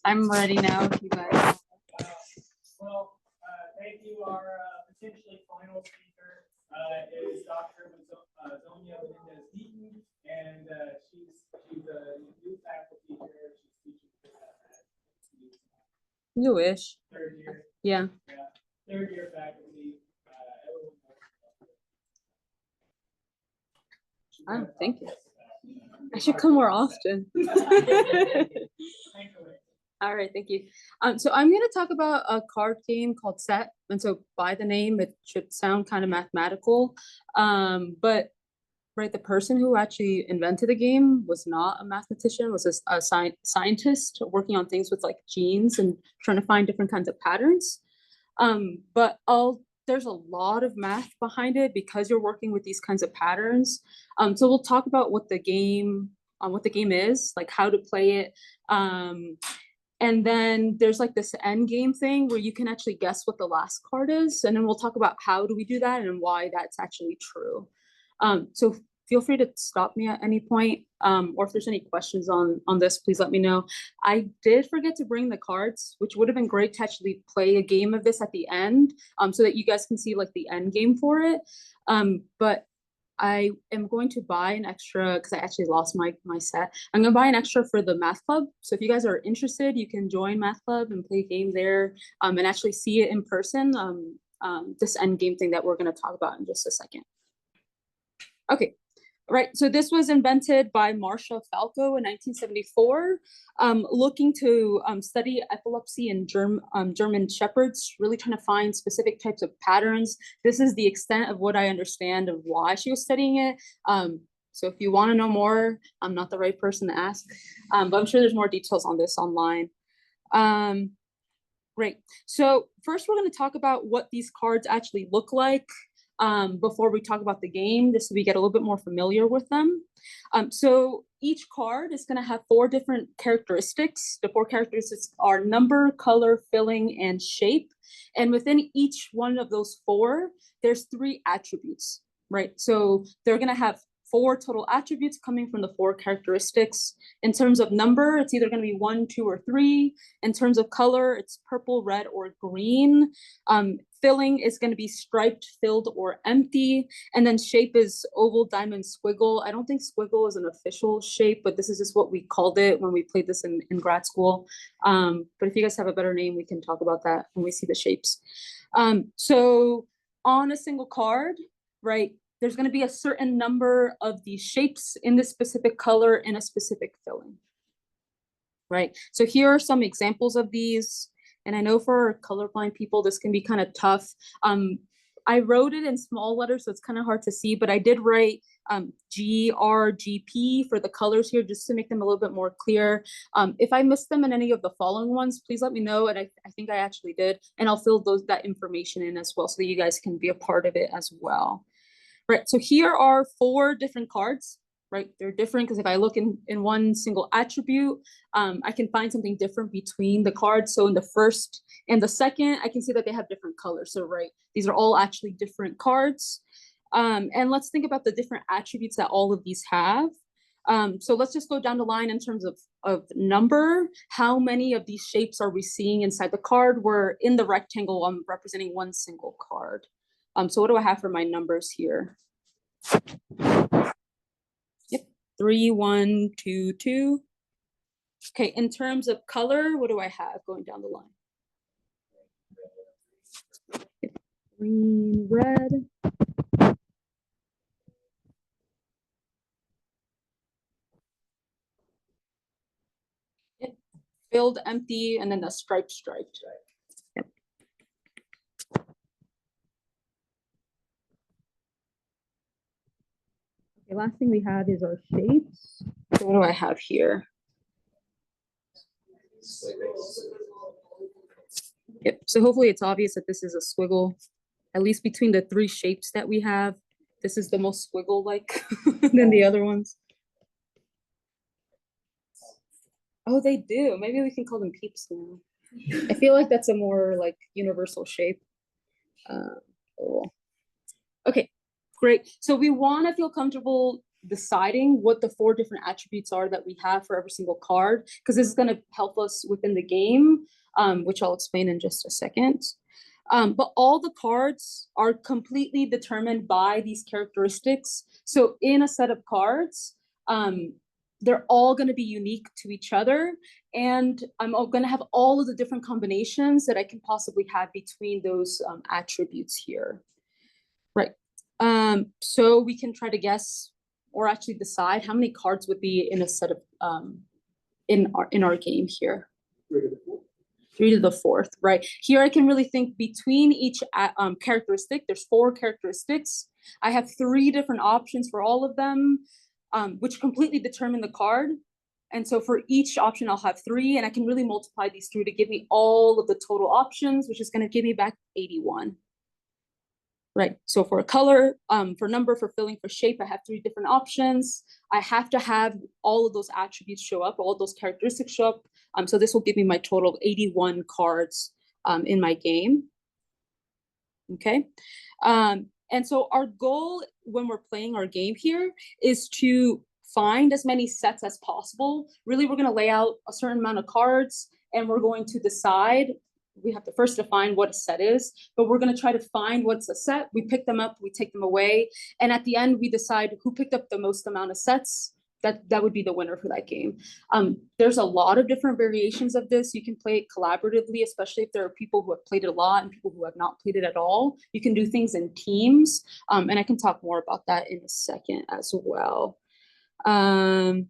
I'm ready now if you guys. Thank you. Our potentially final speaker is Dr. Menendez-Deaton, and she's a new faculty here. She's teaching Newish. third year. Yeah. Third year faculty. Oh, thank you. I should come more often. All right, thank you. So I'm going to talk about a card game called Set. And so by the name, it should sound kind of mathematical. But right, the person who actually invented the game was not a mathematician, was a scientist working on things with like genes and trying to find different kinds of patterns. But there's a lot of math behind it because you're working with these kinds of patterns. So we'll talk about what the game is, like how to play it. And then there's like this end game thing where you can actually guess what the last card is. And then we'll talk about how do we do that and why that's actually true. So feel free to stop me at any point. Or if there's any questions on this, please let me know. I did forget to bring the cards, which would have been great to actually play a game of this at the end, so that you guys can see like the end game for it. But I am going to buy an extra because I actually lost my set. I'm going to buy an extra for the math club. So if you guys are interested, you can join math club and play a game there, and actually see it in person. This end game thing that we're going to talk about in just a second. Okay. Right, so this was invented by Marcia Falco in 1974, looking to study epilepsy in German shepherds, really trying to find specific types of patterns. This is the extent of what I understand of why she was studying it. So if you want to know more, I'm not the right person to ask, but I'm sure there's more details on this online. Great, so first we're going to talk about what these cards actually look like. Before we talk about the game, just so we get a little bit more familiar with them. So each card is going to have 4 different characteristics. The 4 characteristics are number, color, filling, and shape. And within each one of those 4, there's 3 attributes, right? So they're going to have 4 total attributes coming from the 4 characteristics. In terms of number, it's either going to be 1, 2, or 3. In terms of color, it's purple, red, or green. Filling is going to be striped, filled, or empty. And then shape is oval, diamond, squiggle. I don't think squiggle is an official shape, but this is just what we called it when we played this in grad school. But if you guys have a better name, we can talk about that when we see the shapes. So on a single card, right, there's going to be a certain number of these shapes in this specific color in a specific filling, right? So here are some examples of these. And I know for colorblind people, this can be kind of tough. I wrote it in small letters, so it's kind of hard to see, but I did write G, R, G, P for the colors here, just to make them a little bit more clear. If I missed them in any of the following ones, please let me know. And I think I actually did. And I'll fill that information in as well so that you guys can be a part of it as well. Right, so here are 4 different cards, right? They're different because if I look in one single attribute, I can find something different between the cards. So in the first and the second, I can see that they have different colors. So right, these are all actually different cards. And let's think about the different attributes that all of these have. So let's just go down the line in terms of number. How many of these shapes are we seeing inside the card? We're in the rectangle, I'm representing one single card. So what do I have for my numbers here? Yep, 3, 1, 2, 2. Okay, in terms of color, what do I have going down the line? Green, red. Yep. Filled, empty, and then the striped. Yep. Okay, last thing we have is our shapes. So what do I have here? Yep, so hopefully it's obvious that this is a squiggle. At least between the 3 shapes that we have, this is the most squiggle-like than the other ones. Oh, they do. Maybe we can call them peeps now. I feel like that's a more like universal shape. Cool. Okay, great. So we want to feel comfortable deciding what the 4 different attributes are that we have for every single card, because this is going to help us within the game, which I'll explain in just a second. But all the cards are completely determined by these characteristics. So in a set of cards, they're all going to be unique to each other. And I'm going to have all of the different combinations that I can possibly have between those attributes here. Right. So we can try to guess or actually decide how many cards would be in a set of in our game here. 3 to the 4th, right? Here I can really think between each characteristic. There's 4 characteristics. I have 3 different options for all of them, which completely determine the card. And so for each option, I'll have 3, and I can really multiply these through to give me all of the total options, which is going to give me back 81. Right, so for a color, for number, for filling, for shape, I have 3 different options. I have to have all of those attributes show up, all of those characteristics show up. So this will give me my total of 81 cards in my game. Okay, and so our goal when we're playing our game here is to find as many sets as possible. Really, we're going to lay out a certain amount of cards, and we're going to decide. We have to first define what a set is, but we're going to try to find what's a set. We pick them up, we take them away, and at the end, we decide who picked up the most amount of sets. That would be the winner for that game. There's a lot of different variations of this. You can play it collaboratively, especially if there are people who have played it a lot and people who have not played it at all. You can do things in teams, and I can talk more about that in a second as well. Okay,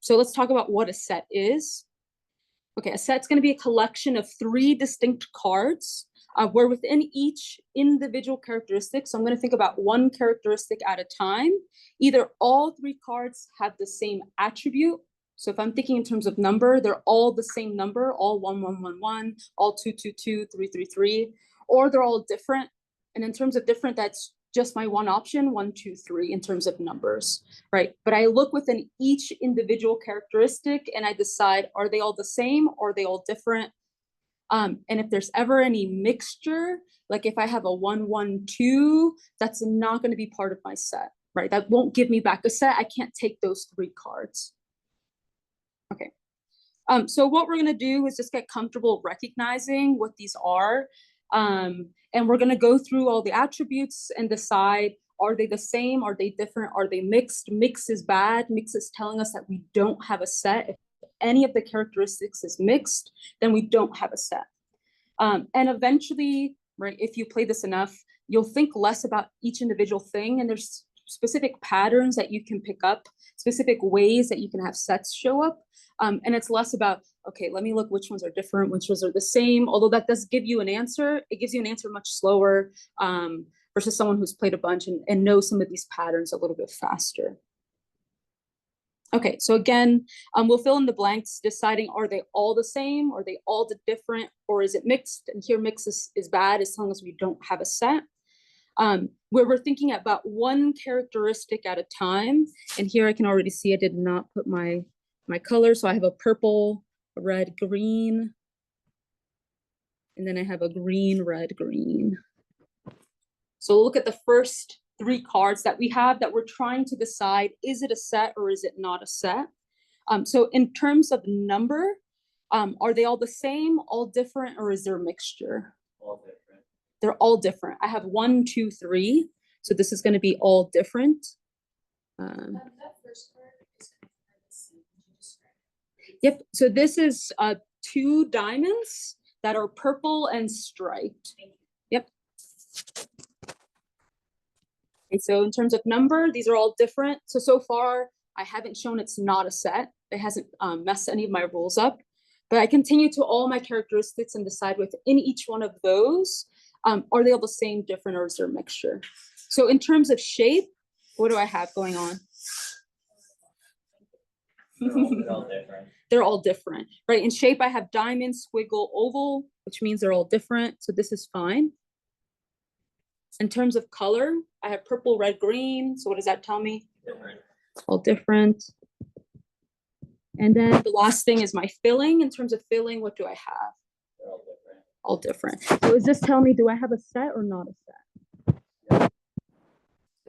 so let's talk about what a set is. Okay, a set's going to be a collection of 3 distinct cards where within each individual characteristic, so I'm going to think about 1 characteristic at a time. Either all 3 cards have the same attribute. So if I'm thinking in terms of number, they're all the same number, all 1, 1, 1, 1, all 2, 2, 2, 3, 3, 3, or they're all different. And in terms of different, that's just my one option, 1, 2, 3 in terms of numbers, right? But I look within each individual characteristic and I decide, are they all the same or are they all different? And if there's ever any mixture, like if I have a 1, 1, 2, that's not going to be part of my set, right? That won't give me back a set. I can't take those 3 cards. Okay. So what we're going to do is just get comfortable recognizing what these are. And we're going to go through all the attributes and decide, are they the same? Are they different? Are they mixed? Mix is bad. Mix is telling us that we don't have a set. If any of the characteristics is mixed, then we don't have a set. And eventually, right, if you play this enough, you'll think less about each individual thing. And there's specific patterns that you can pick up, specific ways that you can have sets show up. And it's less about, okay, let me look which ones are different, which ones are the same. Although that does give you an answer, it gives you an answer much slower versus someone who's played a bunch and knows some of these patterns a little bit faster. Okay, so again, we'll fill in the blanks, deciding are they all the same, are they all different, or is it mixed? And here mix is bad as long as we don't have a set. Where we're thinking about 1 characteristic at a time. And here I can already see I did not put my color. So I have a purple, a red, green, and then I have a green, red, green. So look at the first 3 cards that we have that we're trying to decide, is it a set or is it not a set? So in terms of number, are they all the same, all different, or is there a mixture? All different. They're all different. I have 1, 2, 3. So this is going to be all different. That first part is Yep. So this is 2 diamonds that are purple and striped. Yep. And so in terms of number, these are all different. So far, I haven't shown it's not a set. It hasn't messed any of my rules up. But I continue to all my characteristics and decide within each one of those, are they all the same, different, or is there a mixture? So in terms of shape, what do I have going on? They're all different. They're all different, right? In shape, I have diamond, squiggle, oval, which means they're all different. So this is fine. In terms of color, I have purple, red, green. So what does that tell me? Different. All different. And then the last thing is my filling. In terms of filling, what do I have? They're all different. All different. So does this tell me, do I have a set or not a set?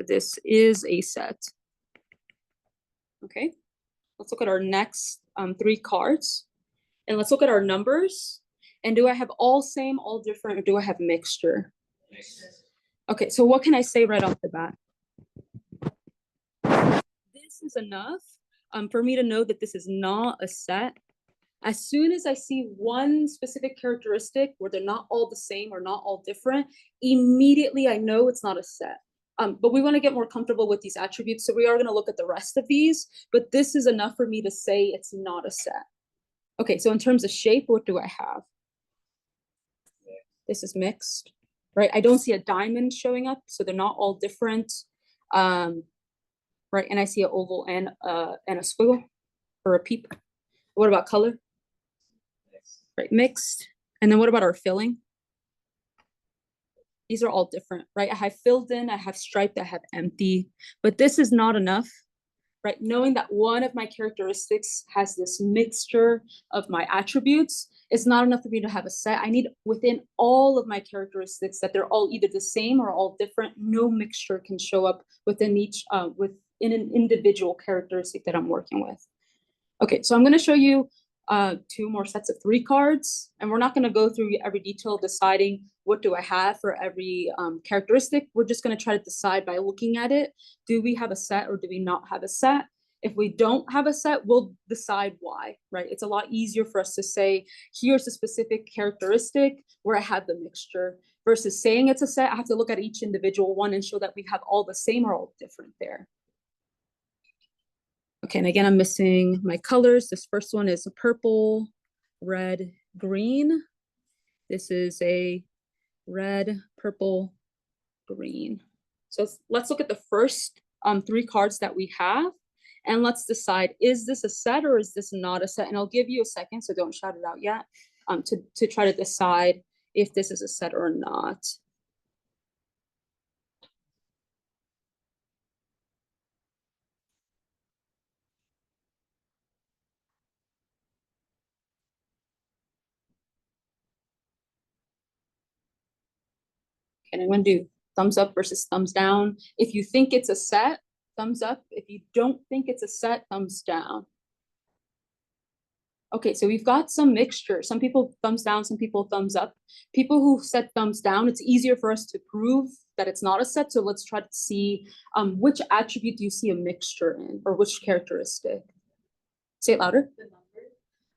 This is a set. Okay, let's look at our next 3 cards. And let's look at our numbers. And do I have all same, all different, or do I have mixture? Okay, so what can I say right off the bat? This is enough for me to know that this is not a set. As soon as I see one specific characteristic where they're not all the same or not all different, immediately I know it's not a set. But we want to get more comfortable with these attributes, so we are going to look at the rest of these, but this is enough for me to say it's not a set. Okay, so in terms of shape, what do I have? This is mixed, right? I don't see a diamond showing up, so they're not all different. Right, and I see an oval and a squiggle or a peep. What about color? Right, mixed. And then what about our filling? These are all different, right? I have filled in, I have striped, I have empty, but this is not enough, right? Knowing that one of my characteristics has this mixture of my attributes, it's not enough for me to have a set. I need within all of my characteristics that they're all either the same or all different. No mixture can show up within each, within an individual characteristic that I'm working with. Okay, so I'm going to show you 2 more sets of 3 cards, and we're not going to go through every detail deciding what do I have for every characteristic. We're just going to try to decide by looking at it, do we have a set or do we not have a set? If we don't have a set, we'll decide why, right? It's a lot easier for us to say, here's a specific characteristic where I have the mixture, versus saying it's a set. I have to look at each individual one and show that we have all the same or all different there. Okay, and again, I'm missing my colors. This first one is a purple, red, green. This is a red, purple, green. So let's look at the first 3 cards that we have, and let's decide, is this a set or is this not a set? And I'll give you a second, so don't shout it out yet, to try to decide if this is a set or not. And I'm going to do thumbs up versus thumbs down. If you think it's a set, thumbs up. If you don't think it's a set, thumbs down. Okay, so we've got some mixture. Some people thumbs down, some people thumbs up. People who said thumbs down, it's easier for us to prove that it's not a set. So let's try to see which attribute do you see a mixture in, or which characteristic? Say it louder. The number.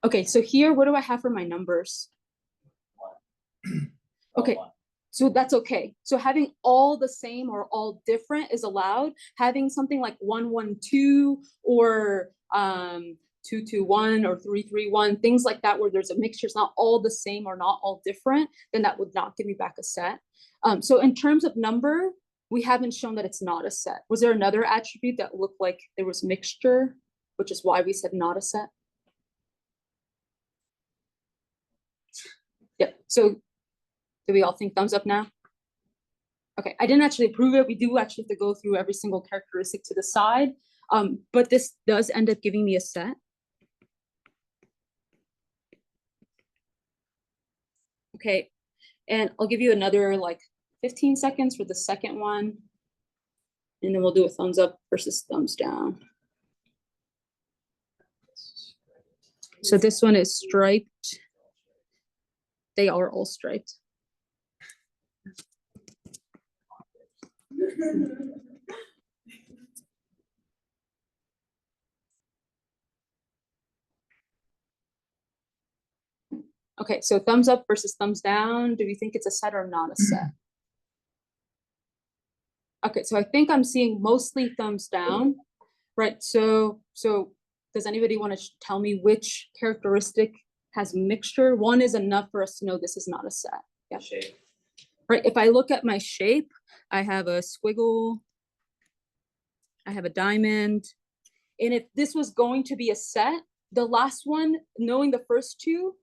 Okay, so here, what do I have for my numbers? Okay. So that's okay. So having all the same or all different is allowed. Having something like 112 or 221 or 331, things like that, where there's a mixture, it's not all the same or not all different, then that would not give me back a set. So in terms of number, we haven't shown that it's not a set. Was there another attribute that looked like there was mixture, which is why we said not a set? Yep. So do we all think thumbs up now? Okay, I didn't actually prove it. We do actually have to go through every single characteristic to the side, but this does end up giving me a set. Okay, and I'll give you another like 15 seconds for the second one, and then we'll do a thumbs up versus thumbs down. So this one is striped. They are all striped. Okay, so thumbs up versus thumbs down. Do we think it's a set or not a set? Okay, so I think I'm seeing mostly thumbs down, right? So does anybody want to tell me which characteristic has mixture? One is enough for us to know this is not a set. Yeah. Shape. Right, if I look at my shape, I have a squiggle, I have a diamond, and if this was going to be a set, the last one, knowing the first 2,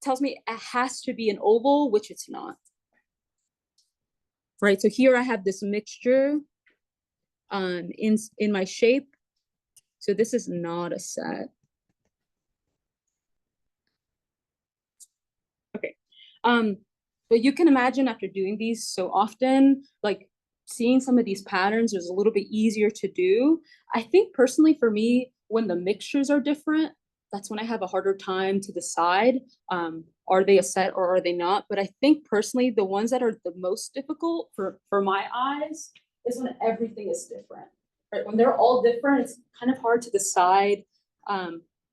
tells me it has to be an oval, which it's not. Right, so here I have this mixture in my shape, so this is not a set. Okay, but you can imagine after doing these so often, like seeing some of these patterns is a little bit easier to do. I think personally for me, when the mixtures are different, that's when I have a harder time to decide, are they a set or are they not? But I think personally, the ones that are the most difficult for my eyes is when everything is different, right? When they're all different, it's kind of hard to decide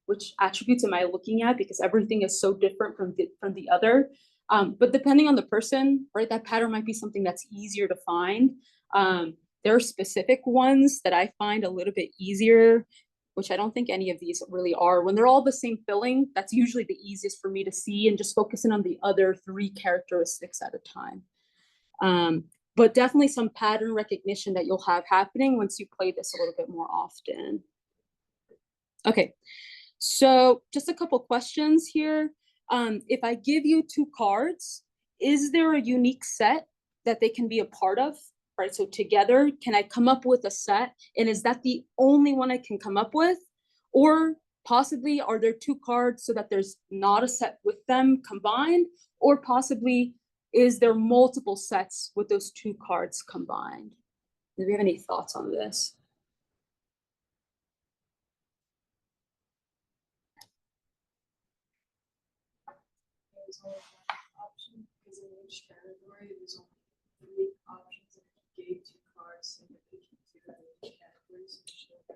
which attributes am I looking at, because everything is so different from the other. But depending on the person, right, that pattern might be something that's easier to find. There are specific ones that I find a little bit easier, which I don't think any of these really are. When they're all the same filling, that's usually the easiest for me to see, and just focusing on the other 3 characteristics at a time. But definitely some pattern recognition that you'll have happening once you play this a little bit more often. Okay, so just a couple questions here. If I give you 2 cards, is there a unique set that they can be a part of? Right, so together, can I come up with a set? And is that the only one I can come up with? Or possibly, are there 2 cards so that there's not a set with them combined? Or possibly, is there multiple sets with those 2 cards combined? Do we have any thoughts on this? There's only one option, because in each category, there's only 3 options, and if you gave 2 cards, and you're picking 2 out of each category, so there should be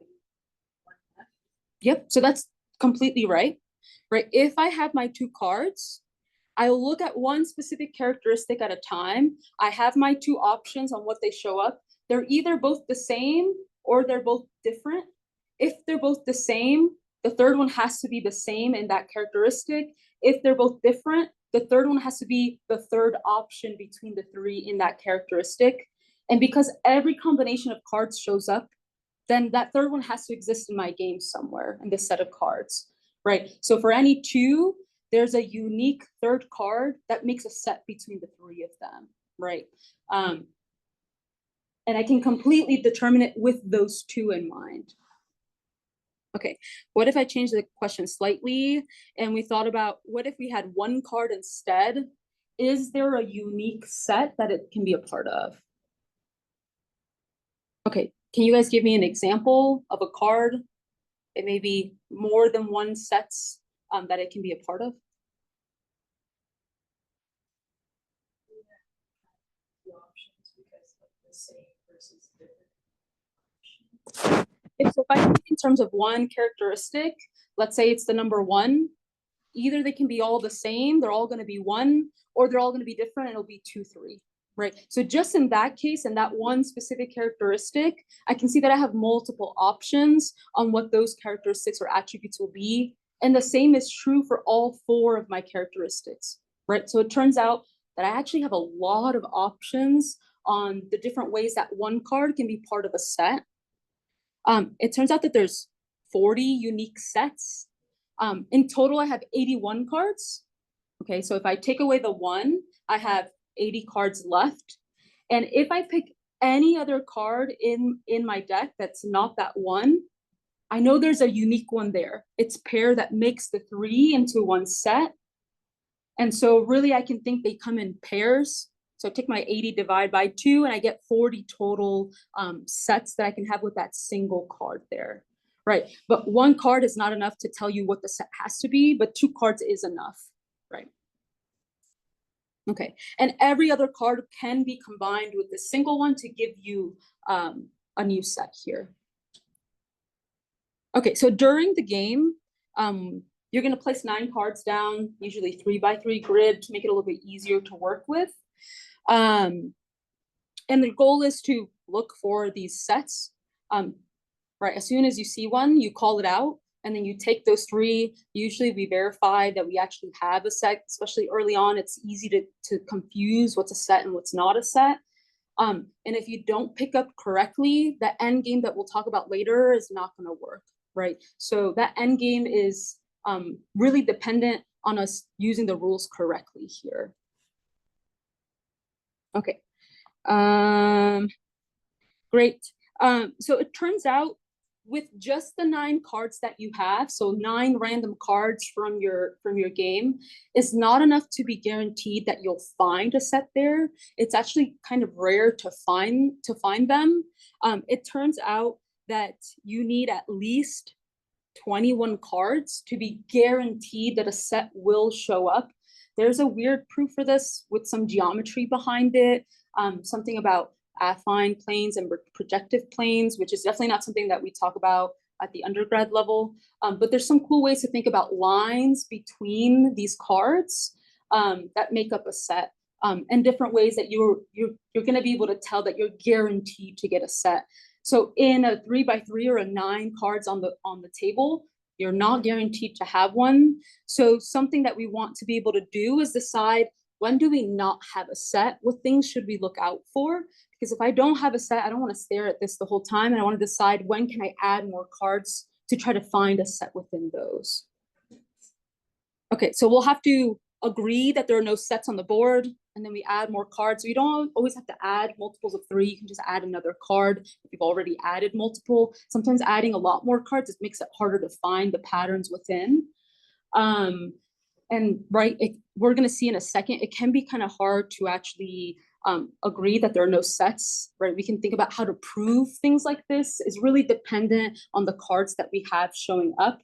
1 left. Yep, so that's completely right. Right, if I have my 2 cards, I will look at one specific characteristic at a time. I have my 2 options on what they show up. They're either both the same or they're both different. If they're both the same, the third one has to be the same in that characteristic. If they're both different, the third one has to be the third option between the 3 in that characteristic. And because every combination of cards shows up, then that third one has to exist in my game somewhere in this set of cards, right? So for any 2, there's a unique third card that makes a set between the 3 of them, right? And I can completely determine it with those 2 in mind. Okay, what if I change the question slightly and we thought about, what if we had 1 card instead? Is there a unique set that it can be a part of? Okay, can you guys give me an example of a card? It may be more than 1 sets that it can be a part of. The options because of the same versus different. So if I think in terms of one characteristic, let's say it's the number 1, either they can be all the same, they're all going to be 1, or they're all going to be different, and it'll be 2, 3. Right. So just in that case, and that one specific characteristic, I can see that I have multiple options on what those characteristics or attributes will be. And the same is true for all 4 of my characteristics. Right. So it turns out that I actually have a lot of options on the different ways that 1 card can be part of a set. It turns out that there's 40 unique sets. In total, I have 81 cards. Okay, so if I take away the 1, I have 80 cards left. And if I pick any other card in my deck that's not that 1, I know there's a unique one there. It's pair that makes the 3 into 1 set. And so really I can think they come in pairs. So I take my 80 divide by 2 and I get 40 total sets that I can have with that single card there. Right, but 1 card is not enough to tell you what the set has to be, but 2 cards is enough, right? Okay, and every other card can be combined with the single one to give you a new set here. Okay, so during the game, you're going to place 9 cards down, usually 3 by 3 grid to make it a little bit easier to work with. And the goal is to look for these sets. Right, as soon as you see one, you call it out, and then you take those 3. Usually we verify that we actually have a set, especially early on. It's easy to confuse what's a set and what's not a set. And if you don't pick up correctly, the end game that we'll talk about later is not going to work, right? So that end game is really dependent on us using the rules correctly here. Okay, great. So it turns out with just the 9 cards that you have, so 9 random cards from your game, is not enough to be guaranteed that you'll find a set there. It's actually kind of rare to find them. It turns out that you need at least 21 cards to be guaranteed that a set will show up. There's a weird proof for this with some geometry behind it, something about affine planes and projective planes, which is definitely not something that we talk about at the undergrad level. But there's some cool ways to think about lines between these cards that make up a set, and different ways that you're going to be able to tell that you're guaranteed to get a set. So in a 3x3 or a 9 cards on the table, you're not guaranteed to have one. So something that we want to be able to do is decide, when do we not have a set? What things should we look out for? Because if I don't have a set, I don't want to stare at this the whole time. And I want to decide, when can I add more cards to try to find a set within those? Okay, so we'll have to agree that there are no sets on the board, and then we add more cards. So you don't always have to add multiples of 3. You can just add another card if you've already added multiple. Sometimes adding a lot more cards, it makes it harder to find the patterns within. And we're going to see in a second, it can be kind of hard to actually agree that there are no sets, right? We can think about how to prove things like this. Is really dependent on the cards that we have showing up.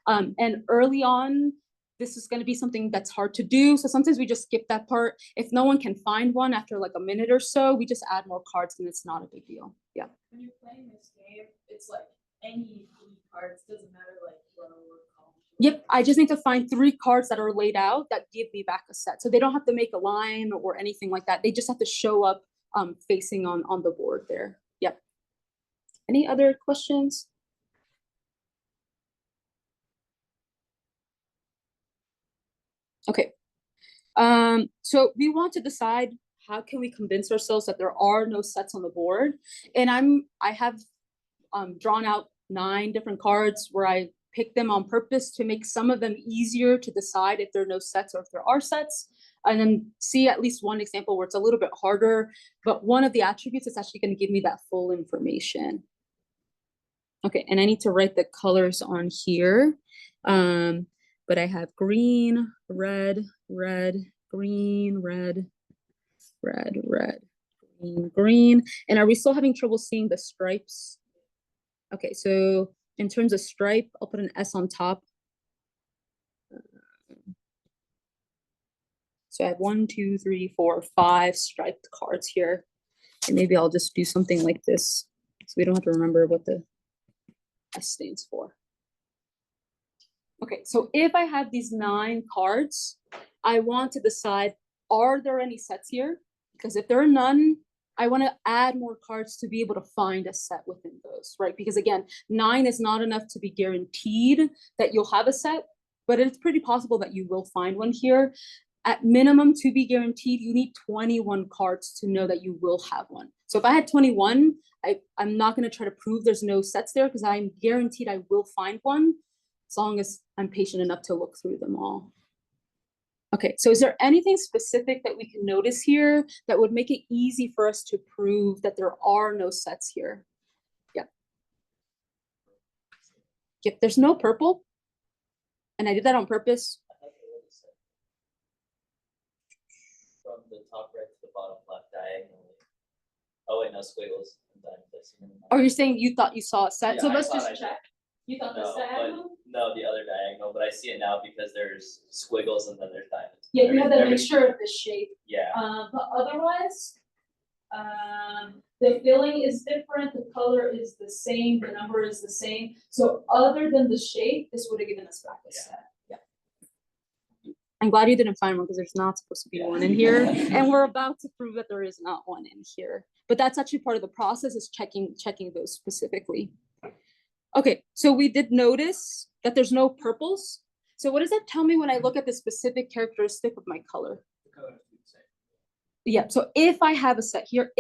And early on, this is going to be something that's hard to do. So sometimes we just skip that part. If no one can find one after like a minute or so, we just add more cards and it's not a big deal. Yeah. When you're playing this game, it's like any 3 cards, doesn't matter like row or column. Yep, I just need to find 3 cards that are laid out that give me back a set. So they don't have to make a line or anything like that. They just have to show up facing on the board there. Yep. Any other questions? Okay. So we want to decide, how can we convince ourselves that there are no sets on the board? And I have drawn out 9 different cards where I picked them on purpose to make some of them easier to decide if there are no sets or if there are sets, and then see at least one example where it's a little bit harder, but one of the attributes is actually going to give me that full information. Okay, and I need to write the colors on here. But I have green, red, red, green, red, red, red, green, green. And are we still having trouble seeing the stripes? Okay, so in terms of stripe, I'll put an S on top. So I have 1, 2, 3, 4, 5 striped cards here. And maybe I'll just do something like this, so we don't have to remember what the S stands for. Okay, so if I have these 9 cards, I want to decide, are there any sets here? Because if there are none, I want to add more cards to be able to find a set within those, right? Because again, 9 is not enough to be guaranteed that you'll have a set, but it's pretty possible that you will find one here. At minimum, to be guaranteed, you need 21 cards to know that you will have one. So if I had 21, I'm not going to try to prove there's no sets there, because I'm guaranteed I will find one, as long as I'm patient enough to look through them all. Okay, so is there anything specific that we can notice here that would make it easy for us to prove that there are no sets here? Yep. Yep, there's no purple. And I did that on purpose. From the top right to the bottom left diagonally. Oh wait, no, squiggles. Oh, you're saying you thought you saw a set? Yeah, so I let's thought just I did. check. You thought No, this diagonal? no, the other diagonal, but I see it now because there's squiggles and then there's diamonds. Yeah, you have the mixture of this shape. Yeah. But otherwise, the filling is different, the color is the same, the number is the same. So other than the shape, this would have given us back a set. Yeah. I'm glad you didn't find one, because there's not supposed to be one in here. And we're about to prove that there is not one in here. But that's actually part of the process, is checking those specifically. Okay, so we did notice that there's no purples. So what does that tell me when I look at the specific characteristic of my color? The colors do the same. Yeah, so if I have a set here,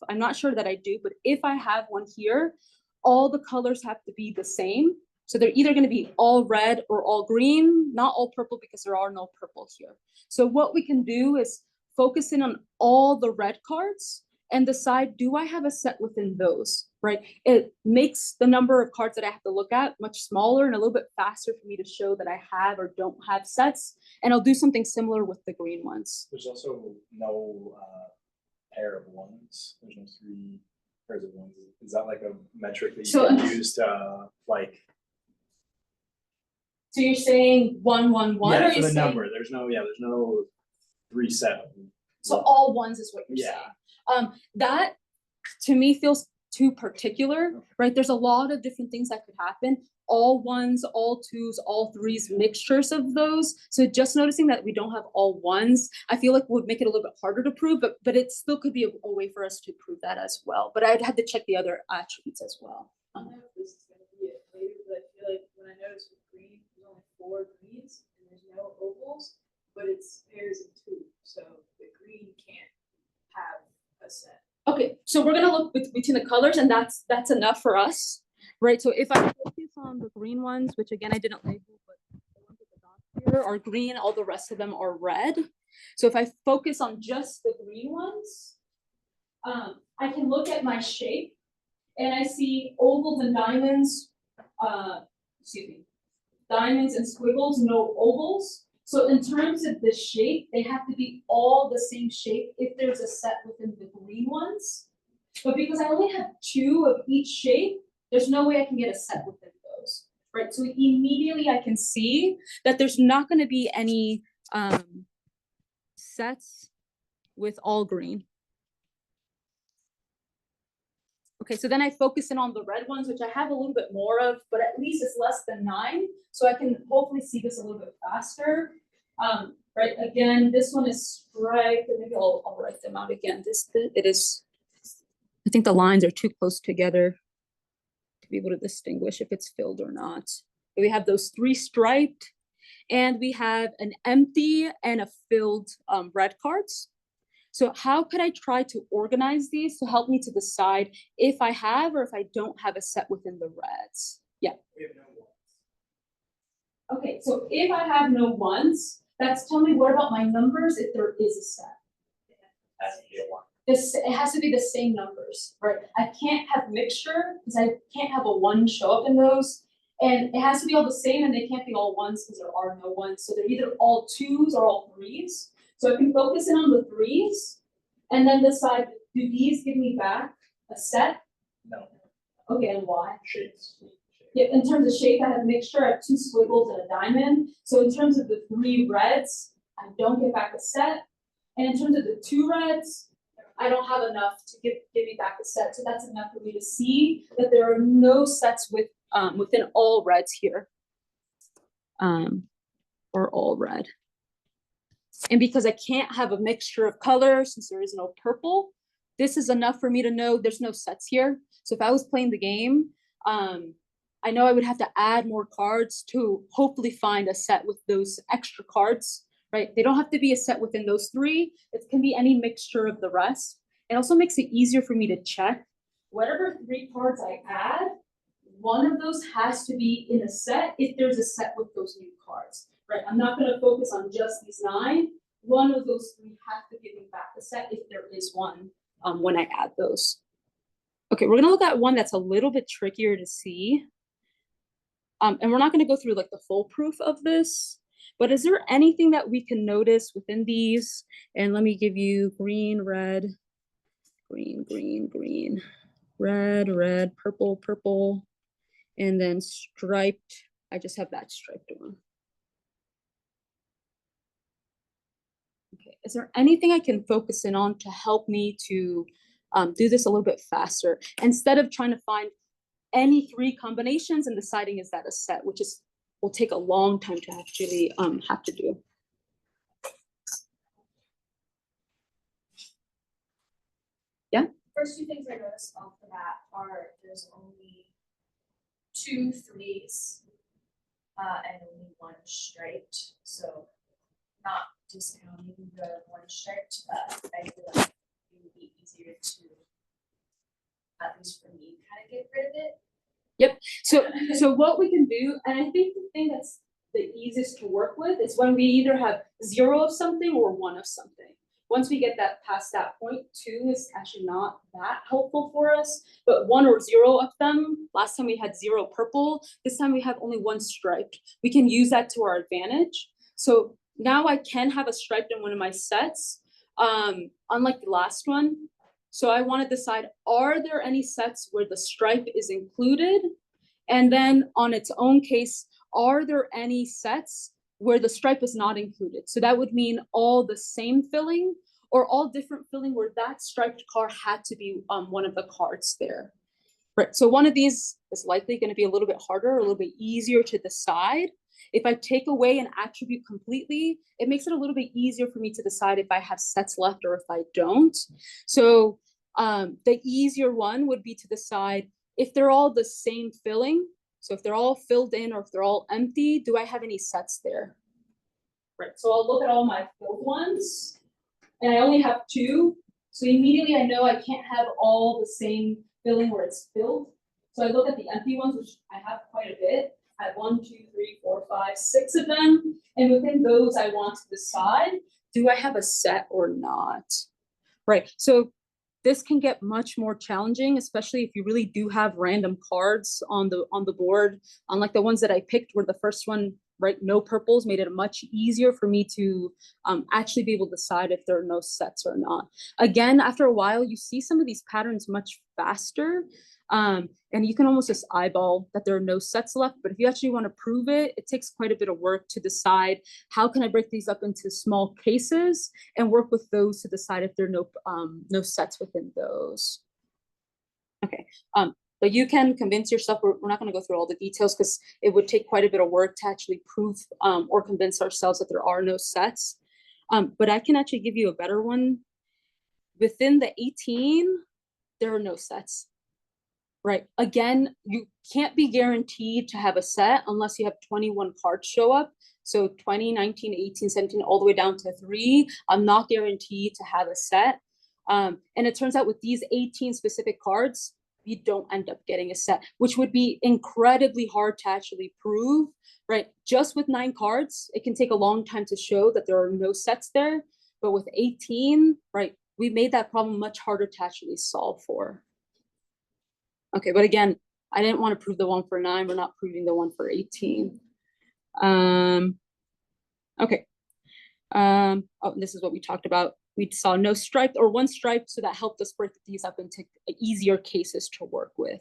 I'm not sure that I do, but if I have one here, all the colors have to be the same. So they're either going to be all red or all green, not all purple, because there are no purple here. So what we can do is focus in on all the red cards and decide, do I have a set within those, right? It makes the number of cards that I have to look at much smaller and a little bit faster for me to show that I have or don't have sets. And I'll do something similar with the green ones. There's also no pair of ones. There's no 3 pairs of ones. Is that like a metric that you can use to like So you're saying 111, Yeah, or for you're the saying, number, there's no 3-7. so all ones is what you're Yeah. saying? That to me feels too particular, right? There's a lot of different things that could happen. All ones, all twos, all threes, mixtures of those. So just noticing that we don't have all ones, I feel like would make it a little bit harder to prove, but it still could be a way for us to prove that as well. But I'd have to check the other attributes as well. I don't know if this is gonna be it later, but I feel like when I noticed with green, there's only 4 greens and there's no ovals, but it's pairs of 2, so the green can't have a set. Okay, so we're gonna look between the colors, and that's enough for us, right? So if I focus on the green ones, which again I didn't label, but the ones with the dots here are green, all the rest of them are red. So if I focus on just the green ones, I can look at my shape, and I see ovals and diamonds. Diamonds and squiggles, no ovals. So in terms of the shape, they have to be all the same shape if there's a set within the green ones. But because I only have 2 of each shape, there's no way I can get a set within those, right? So immediately I can see that there's not going to be any sets with all green. Okay, so then I focus in on the red ones, which I have a little bit more of, but at least it's less than 9. So I can hopefully see this a little bit faster. Right, again, this one is striped, and maybe I'll write them out again. It is, I think the lines are too close together to be able to distinguish if it's filled or not. But we have those 3 striped, and we have an empty and a filled red cards. So how could I try to organize these to help me to decide if I have or if I don't have a set within the reds? Yeah. We have no ones. Okay, so if I have no ones, that's tell me what about my numbers if there is a set? Has to be a 1. It has to be the same numbers, right? I can't have mixture because I can't have a 1 show up in those. And it has to be all the same, and they can't be all ones because there are no ones. So they're either all 2s or all 3s. So I can focus in on the 3s and then decide, do these give me back a set? No. Okay, and why? Shapes. Yeah, in terms of shape, I have a mixture, I have 2 squiggles and a diamond. So in terms of the 3 reds, I don't get back a set. And in terms of the 2 reds, I don't have enough to give me back a set. So that's enough for me to see that there are no sets with within all reds here. Or all red. And because I can't have a mixture of colors, since there is no purple, this is enough for me to know there's no sets here. So if I was playing the game, I know I would have to add more cards to hopefully find a set with those extra cards, right? They don't have to be a set within those 3. It can be any mixture of the rest. It also makes it easier for me to check whatever 3 cards I add, one of those has to be in a set if there's a set with those new cards, right? I'm not going to focus on just these 9. One of those 3 have to give me back a set if there is one when I add those. Okay, we're going to look at one that's a little bit trickier to see. And we're not going to go through like the full proof of this, but is there anything that we can notice within these? And let me give you green, red, green, green, green, red, red, purple, purple, and then striped. I just have that striped one. Okay, is there anything I can focus in on to help me to do this a little bit faster instead of trying to find any 3 combinations and deciding is that a set, which will take a long time to actually have to do. Yeah. First 2 things I noticed off the bat are there's only 2 3s and only 1 striped. So not discounting the 1 striped, but I feel like it would be easier to, at least for me, kind of get rid of it. Yep. So what we can do, and I think the thing that's the easiest to work with is when we either have 0 of something or 1 of something. Once we get that past that point, 2 is actually not that helpful for us, but 1 or 0 of them, last time we had 0 purple, this time we have only 1 striped. We can use that to our advantage. So now I can have a striped in one of my sets, unlike the last one. So I want to decide, are there any sets where the stripe is included? And then on its own case, are there any sets where the stripe is not included? So that would mean all the same filling or all different filling where that striped card had to be one of the cards there. Right, so one of these is likely going to be a little bit harder, a little bit easier to decide. If I take away an attribute completely, it makes it a little bit easier for me to decide if I have sets left or if I don't. So the easier one would be to decide if they're all the same filling. So if they're all filled in or if they're all empty, do I have any sets there? Right, so I'll look at all my filled ones, and I only have 2. So immediately I know I can't have all the same filling where it's filled. So I look at the empty ones, which I have quite a bit. I have 1, 2, 3, 4, 5, 6 of them. And within those, I want to decide, do I have a set or not? Right, so this can get much more challenging, especially if you really do have random cards on the board. Unlike the ones that I picked where the first one, right, no purples, made it much easier for me to actually be able to decide if there are no sets or not. Again, after a while, you see some of these patterns much faster. And you can almost just eyeball that there are no sets left. But if you actually want to prove it, it takes quite a bit of work to decide how can I break these up into small cases and work with those to decide if there are no sets within those. Okay, but you can convince yourself. We're not going to go through all the details because it would take quite a bit of work to actually prove or convince ourselves that there are no sets. But I can actually give you a better one. Within the 18, there are no sets. Right. Again, you can't be guaranteed to have a set unless you have 21 cards show up. So 20, 19, 18, 17, all the way down to 3. I'm not guaranteed to have a set. And it turns out with these 18 specific cards, you don't end up getting a set, which would be incredibly hard to actually prove, right? Just with 9 cards, it can take a long time to show that there are no sets there. But with 18, right, we made that problem much harder to actually solve for. Okay, but again, I didn't want to prove the one for 9. We're not proving the one for 18. Okay. Oh, this is what we talked about. We saw no stripe or one stripe, so that helped us break these up into easier cases to work with.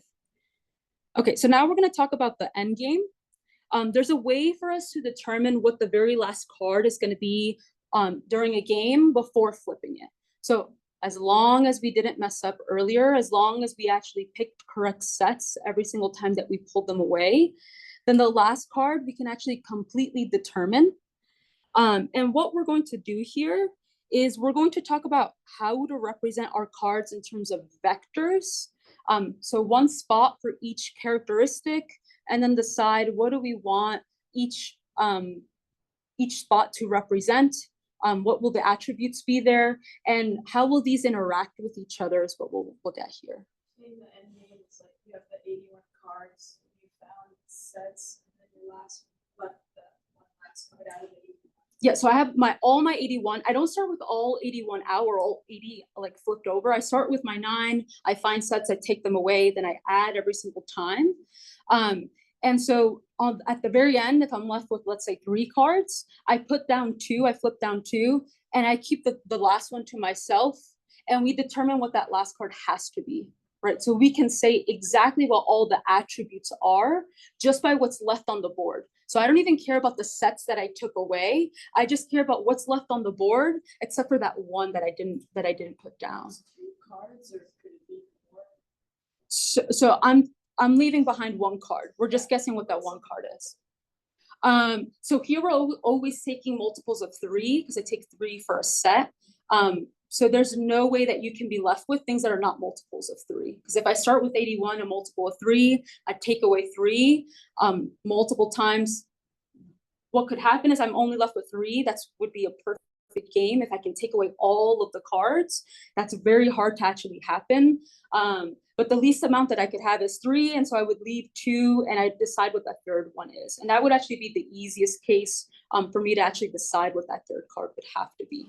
Okay, so now we're going to talk about the end game. There's a way for us to determine what the very last card is going to be during a game before flipping it. So as long as we didn't mess up earlier, as long as we actually picked correct sets every single time that we pulled them away, then the last card we can actually completely determine. And what we're going to do here is we're going to talk about how to represent our cards in terms of vectors. So one spot for each characteristic, and then decide what do we want each spot to represent. What will the attributes be there, and how will these interact with each other is what we'll look at here. In the end game, it's like you have the 81 cards, you found sets, and then your last left the one last card out of the 81. Yeah, so I have all my 81. I don't start with all 81 out or all 80 like flipped over. I start with my 9. I find sets, I take them away, then I add every single time. And so at the very end, if I'm left with, let's say, 3 cards, I put down 2, I flip down 2, and I keep the last one to myself, and we determine what that last card has to be, right? So we can say exactly what all the attributes are just by what's left on the board. So I don't even care about the sets that I took away. I just care about what's left on the board, except for that one that I didn't put down. 2 cards, or could it be more? So I'm leaving behind 1 card. We're just guessing what that 1 card is. So here we're always taking multiples of 3 because I take 3 for a set. So there's no way that you can be left with things that are not multiples of 3. Because if I start with 81, a multiple of 3, I take away 3 multiple times. What could happen is I'm only left with 3. That would be a perfect game if I can take away all of the cards. That's very hard to actually happen. But the least amount that I could have is 3, and so I would leave 2, and I decide what that third one is. And that would actually be the easiest case for me to actually decide what that third card would have to be.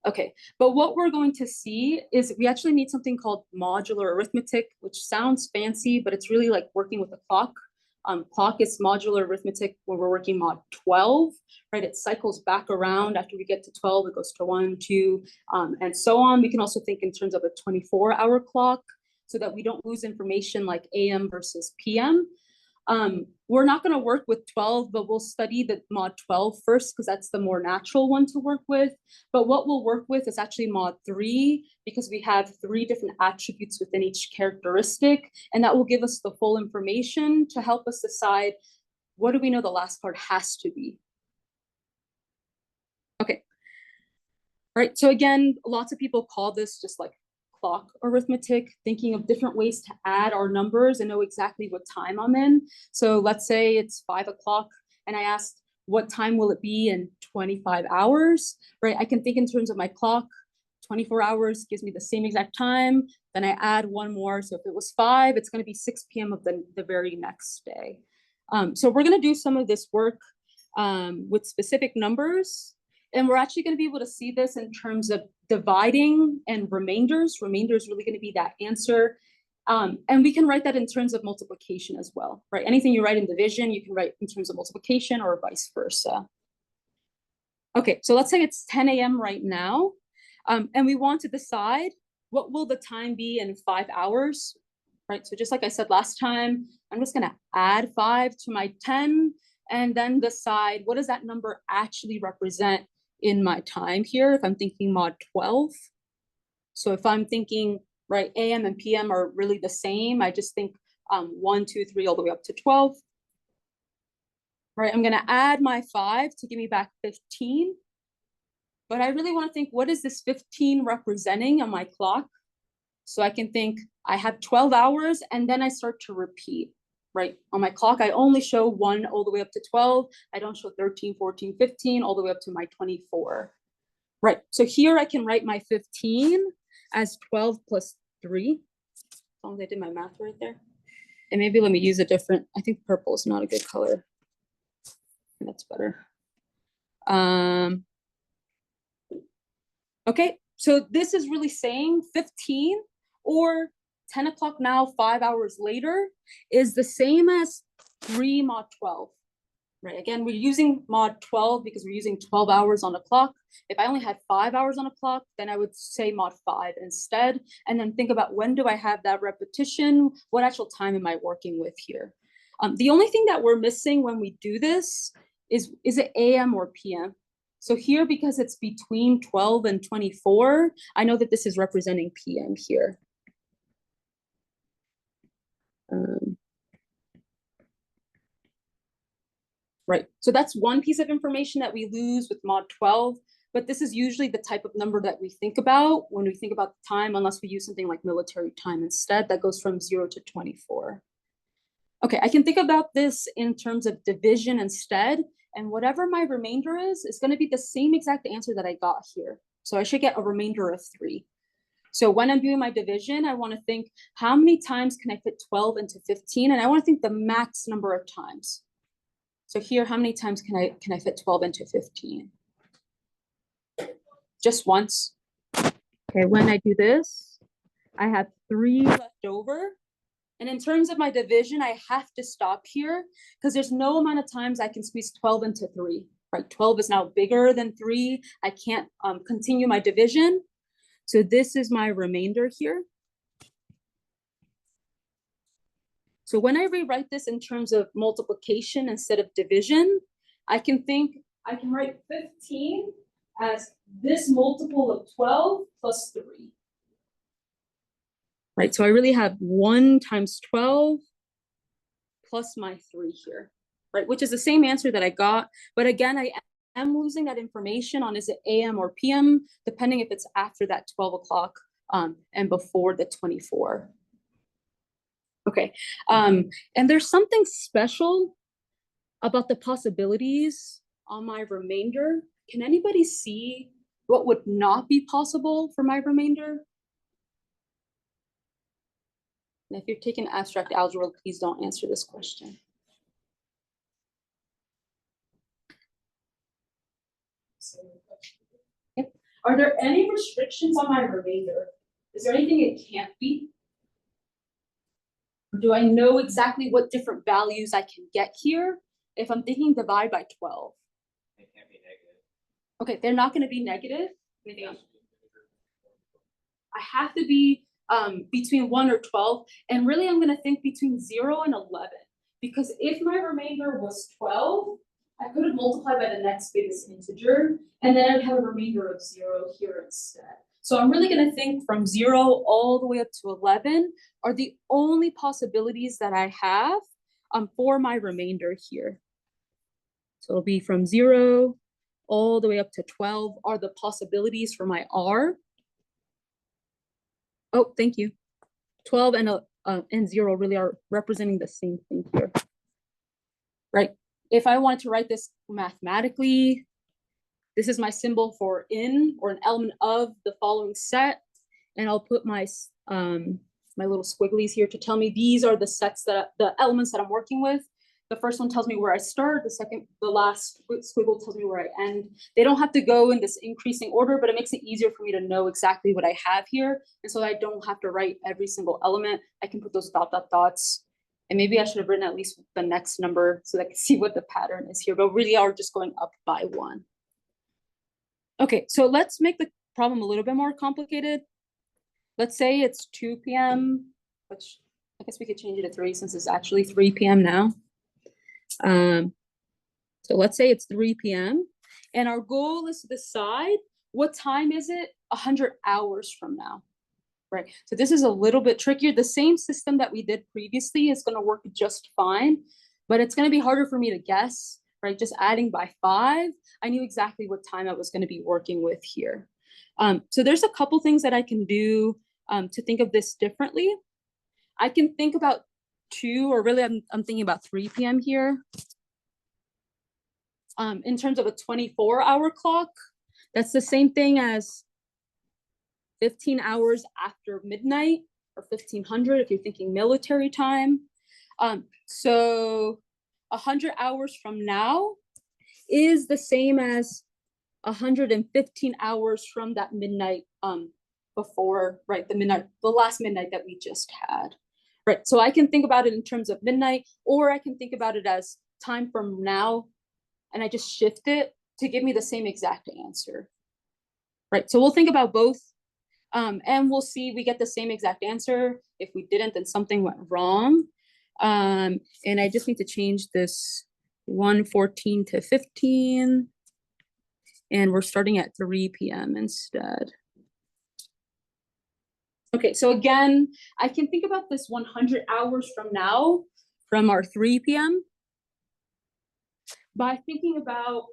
Okay, but what we're going to see is we actually need something called modular arithmetic, which sounds fancy, but it's really like working with a clock. Clock is modular arithmetic where we're working mod 12, right? It cycles back around. After we get to 12, it goes to 1, 2, and so on. We can also think in terms of a 24-hour clock so that we don't lose information like AM versus PM. We're not going to work with 12, but we'll study the mod 12 first because that's the more natural one to work with. But what we'll work with is actually mod 3 because we have 3 different attributes within each characteristic, and that will give us the full information to help us decide what do we know the last card has to be. Okay. All right, so again, lots of people call this just like clock arithmetic, thinking of different ways to add our numbers and know exactly what time I'm in. So let's say it's 5 o'clock and I asked, what time will it be in 25 hours, right? I can think in terms of my clock, 24 hours gives me the same exact time. Then I add one more. So if it was 5, it's gonna be 6 p.m. of the very next day. So we're gonna do some of this work with specific numbers. And we're actually going to be able to see this in terms of dividing and remainders. Remainder is really going to be that answer. And we can write that in terms of multiplication as well, right? Anything you write in division, you can write in terms of multiplication or vice versa. Okay, so let's say it's 10 a.m. right now. And we want to decide what will the time be in 5 hours, right? So just like I said last time, I'm just going to add 5 to my 10 and then decide what does that number actually represent in my time here if I'm thinking mod 12. So if I'm thinking, right, AM and PM are really the same, I just think 1, 2, 3 all the way up to 12. Right, I'm gonna add my 5 to give me back 15. But I really want to think, what is this 15 representing on my clock? So I can think I have 12 hours and then I start to repeat. Right, on my clock, I only show 1 all the way up to 12. I don't show 13, 14, 15, all the way up to my 24. Right, so here I can write my 15 as 12 plus 3. As long as I did my math right there. And maybe let me use a different, I think purple is not a good color. That's better. Okay, so this is really saying 15 or 10 o'clock now, 5 hours later, is the same as 3 mod 12, right? Again, we're using mod 12 because we're using 12 hours on a clock. If I only had 5 hours on a clock, then I would say mod 5 instead. And then think about when do I have that repetition? What actual time am I working with here? The only thing that we're missing when we do this is it AM or PM? So here, because it's between 12 and 24, I know that this is representing PM here. Right, so that's one piece of information that we lose with mod 12, but this is usually the type of number that we think about when we think about the time, unless we use something like military time instead, that goes from 0 to 24. Okay, I can think about this in terms of division instead, and whatever my remainder is going to be the same exact answer that I got here. So I should get a remainder of 3. So when I'm doing my division, I want to think how many times can I fit 12 into 15? And I want to think the max number of times. So here, how many times can I fit 12 into 15? Just once. Okay, when I do this, I have 3 left over. And in terms of my division, I have to stop here because there's no amount of times I can squeeze 12 into 3, right? 12 is now bigger than 3. I can't continue my division. So this is my remainder here. So when I rewrite this in terms of multiplication instead of division, I can write 15 as this multiple of 12 plus 3. Right, so I really have 1 times 12 plus my 3 here, right? Which is the same answer that I got. But again, I am losing that information on is it AM or PM, depending if it's after that 12 o'clock and before the 24. Okay, and there's something special about the possibilities on my remainder. Can anybody see what would not be possible for my remainder? And if you're taking abstract algebra, please don't answer this question. Yep. Are there any restrictions on my remainder? Is there anything it can't be? Or do I know exactly what different values I can get here if I'm thinking divide by 12? It can't be negative. Okay, they're not going to be negative. Anything else? I have to be between 1 or 12, and really I'm going to think between 0 and 11 because if my remainder was 12, I could have multiplied by the next biggest integer, and then I'd have a remainder of 0 here instead. So I'm really going to think from 0 all the way up to 11 are the only possibilities that I have for my remainder here. So it'll be from 0 all the way up to 12 are the possibilities for my R. Oh, thank you. 12 and 0 really are representing the same thing here, right? If I wanted to write this mathematically, this is my symbol for in or an element of the following set, and I'll put my my little squigglies here to tell me these are the sets that the elements that I'm working with. The first one tells me where I start. The last squiggle tells me where I end. They don't have to go in this increasing order, but it makes it easier for me to know exactly what I have here. And so I don't have to write every single element. I can put those dot, dot, dots. And maybe I should have written at least the next number so that I can see what the pattern is here, but really are just going up by 1. Okay, so let's make the problem a little bit more complicated. Let's say it's 2 p.m., which I guess we could change it to 3 since it's actually 3 p.m. now. So let's say it's 3 p.m. and our goal is to decide what time is it 100 hours from now, right? So this is a little bit trickier. The same system that we did previously is going to work just fine, but it's going to be harder for me to guess, right? Just adding by 5, I knew exactly what time I was going to be working with here. So there's a couple things that I can do to think of this differently. I can think about 2, or really I'm thinking about 3 p.m. here. In terms of a 24-hour clock, that's the same thing as 15 hours after midnight, or 1500 if you're thinking military time. So 100 hours from now is the same as 115 hours from that midnight before, right, the last midnight that we just had. Right, so I can think about it in terms of midnight, or I can think about it as time from now, and I just shift it to give me the same exact answer. Right, so we'll think about both, and we'll see we get the same exact answer. If we didn't, then something went wrong. And I just need to change this 1:14 to 15, and we're starting at 3 p.m. instead. Okay, so again, I can think about this 100 hours from now, from our 3 p.m. by thinking about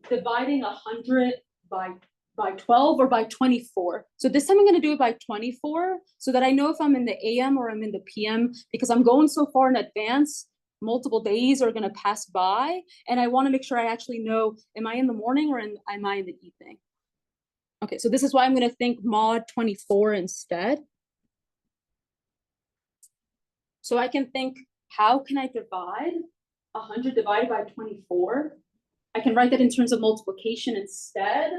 dividing 100 by 12 or by 24. So this time I'm going to do it by 24 so that I know if I'm in the AM or I'm in the PM, because I'm going so far in advance, multiple days are going to pass by, and I want to make sure I actually know, am I in the morning or am I in the evening? Okay, so this is why I'm going to think mod 24 instead. So I can think, how can I divide 100 divided by 24? I can write that in terms of multiplication instead.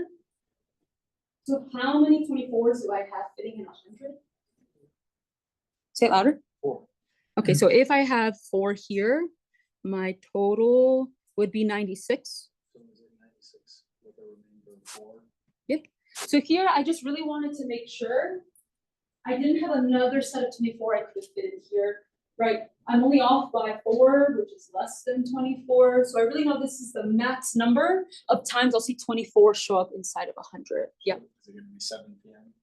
So how many 24s do I have fitting in 100? Say it louder. 4. Okay, so if I have 4 here, my total would be 96. So is it 96 with a remainder of 4? Yep. So here, I just really wanted to make sure I didn't have another set of 24 I could fit in here, right? I'm only off by 4, which is less than 24. So I really know this is the max number of times I'll see 24 show up inside of 100. Yep. Is it going to be 7 p.m.?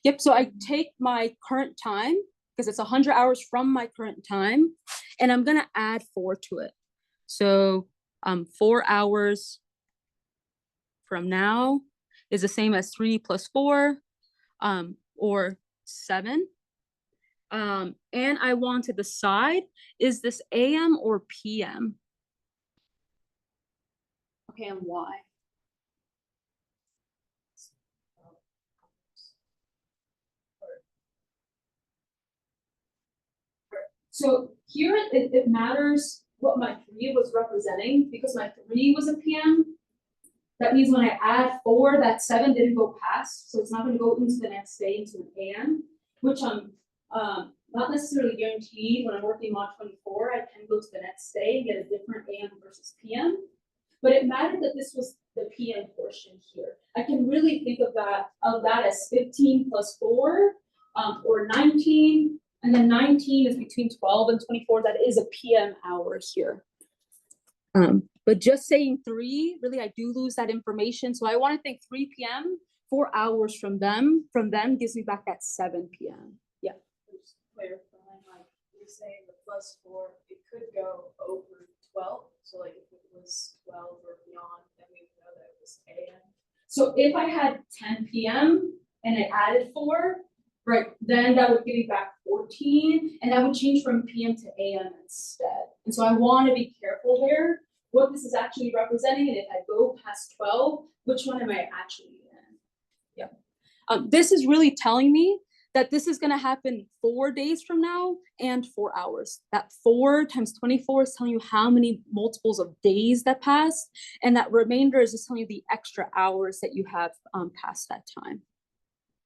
Yep, so I take my current time, because it's 100 hours from my current time, and I'm gonna add 4 to it. So 4 hours from now is the same as 3 plus 4, or 7. And I want to decide, is this AM or PM? Okay, and why? So here it matters what my 3 was representing, because my 3 was a PM. That means when I add 4, that 7 didn't go past, so it's not going to go into the next day into an AM, which I'm not necessarily guaranteed. When I'm working mod 24, I can go to the next day and get a different AM versus PM. But it mattered that this was the PM portion here. I can really think of that as 15 plus 4, or 19, And then 19 is between 12 and 24. That is a PM hour here. But just saying 3, really, I do lose that information. So I want to think 3 p.m., 4 hours from them gives me back at 7 p.m. Yeah. Just clarifying, like, you're saying the +4, it could go over 12, so like if it was 12 or beyond, then we would know that it was AM. So if I had 10 p.m. and I added 4, right, then that would give me back 14, and that would change from PM to AM instead. And so I want to be careful there, what this is actually representing, and if I go past 12, which one am I actually in? Yeah. This is really telling me that this is going to happen 4 days from now and 4 hours. That 4 times 24 is telling you how many multiples of days that passed, and that remainder is just telling you the extra hours that you have past that time.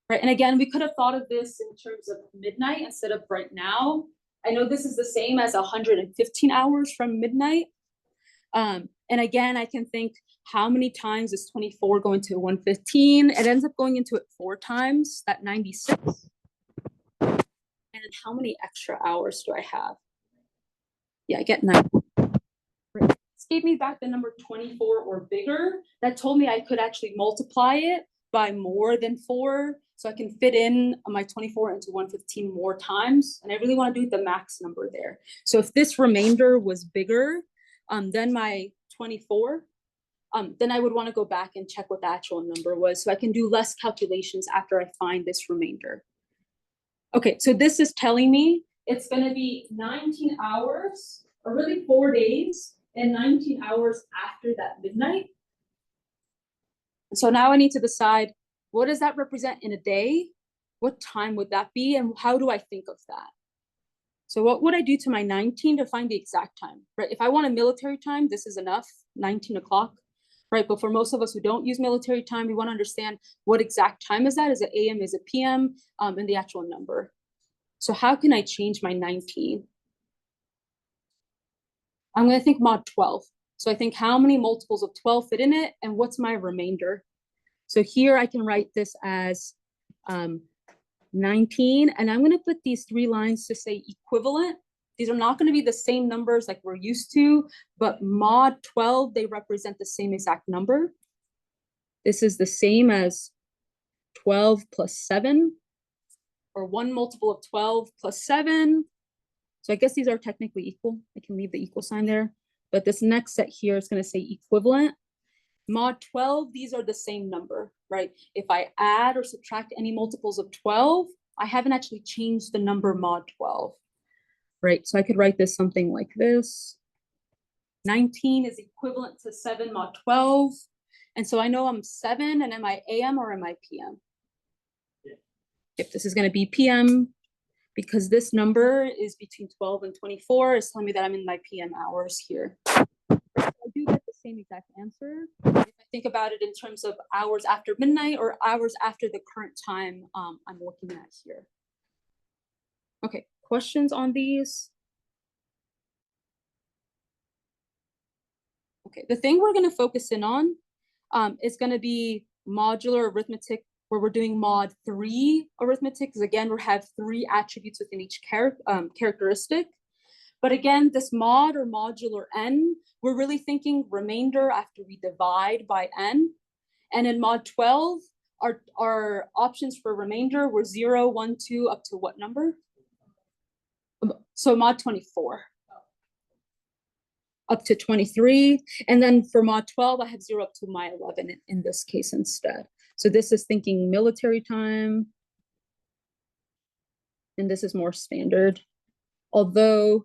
Right, and again, we could have thought of this in terms of midnight instead of right now. I know this is the same as 115 hours from midnight. And again, I can think, how many times is 24 going to 115? It ends up going into it 4 times, that 96. And how many extra hours do I have? Yeah, I get 9. This gave me back the number 24 or bigger. That told me I could actually multiply it by more than 4. So I can fit in my 24 into 115 more times. And I really want to do the max number there. So if this remainder was bigger than my 24, then I would want to go back and check what the actual number was. So I can do less calculations after I find this remainder. Okay, so this is telling me it's going to be 19 hours, or really 4 days, and 19 hours after that midnight. So now I need to decide, what does that represent in a day? What time would that be? And how do I think of that? So what would I do to my 19 to find the exact time, right? If I want a military time, this is enough, 19 o'clock, right? But for most of us who don't use military time, we want to understand what exact time is that? Is it AM, is it PM, and the actual number. So how can I change my 19? I'm going to think mod 12. So I think how many multiples of 12 fit in it, and what's my remainder? So here I can write this as 19, and I'm going to put these 3 lines to say equivalent. These are not going to be the same numbers like we're used to, but mod 12, they represent the same exact number. This is the same as 12 plus 7, or 1 multiple of 12 plus 7. So I guess these are technically equal. I can leave the equal sign there. But this next set here is going to say equivalent. Mod 12, these are the same number, right? If I add or subtract any multiples of 12, I haven't actually changed the number mod 12, right? So I could write this something like this. 19 is equivalent to 7 mod 12. And so I know I'm 7, and am I AM or am I PM? Yeah. If this is going to be PM, because this number is between 12 and 24, it's telling me that I'm in my PM hours here. I do get the same exact answer if I think about it in terms of hours after midnight or hours after the current time I'm looking at here. Okay, questions on these? Okay, the thing we're going to focus in on is going to be modular arithmetic, where we're doing mod 3 arithmetic, because again, we have 3 attributes within each characteristic. But again, this mod or modular n, we're really thinking remainder after we divide by n. And in mod 12, our options for remainder were 0, 1, 2, up to what number? So mod 24. Up to 23. And then for mod 12, I have 0 up to my 11 in this case instead. So this is thinking military time. And this is more standard. Although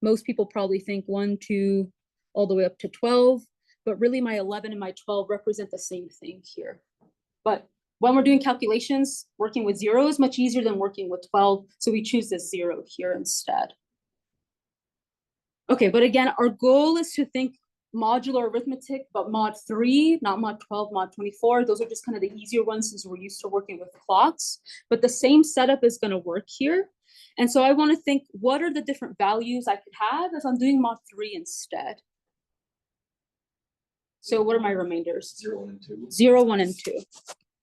most people probably think 1, 2, all the way up to 12, but really my 11 and my 12 represent the same thing here. But when we're doing calculations, working with 0 is much easier than working with 12, so we choose this 0 here instead. Okay, but again, our goal is to think modular arithmetic, but mod 3, not mod 12, mod 24. Those are just kind of the easier ones since we're used to working with clocks, but the same setup is going to work here. And so I want to think, what are the different values I could have if I'm doing mod 3 instead? So what are my remainders? 0, 1, and 2. 0, 1, and 2.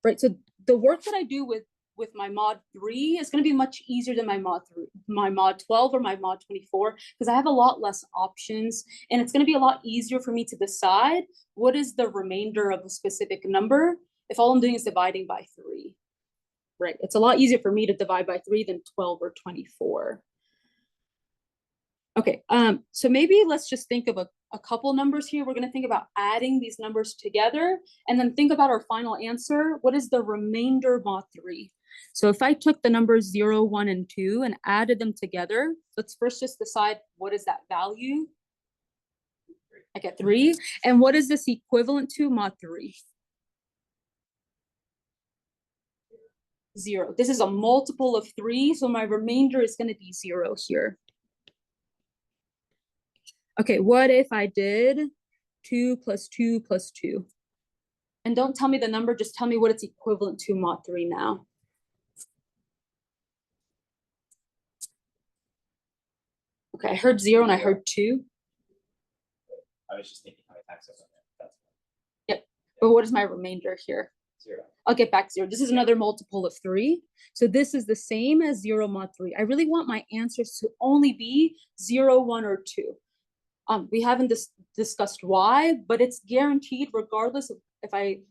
Right, so the work that I do with with my mod 3 is going to be much easier than my mod 12 or my mod 24, because I have a lot less options, and it's going to be a lot easier for me to decide what is the remainder of a specific number if all I'm doing is dividing by 3. Right, it's a lot easier for me to divide by 3 than 12 or 24. Okay, so maybe let's just think of a couple numbers here. We're going to think about adding these numbers together and then think about our final answer. What is the remainder mod 3? So if I took the numbers 0, 1, and 2 and added them together, let's first just decide what is that value. I get 3. And what is this equivalent to mod 3? 0. This is a multiple of 3, so my remainder is going to be 0 here. Okay, what if I did 2 plus 2 plus 2? And don't tell me the number, just tell me what it's equivalent to mod 3 now. Okay, I heard 0 and I heard 2. I was just thinking how many times that's on there. Yep, but what is my remainder here? 0. I'll get back 0. This is another multiple of 3. So this is the same as 0 mod 3. I really want my answers to only be 0, 1, or 2. We haven't discussed why, but it's guaranteed regardless of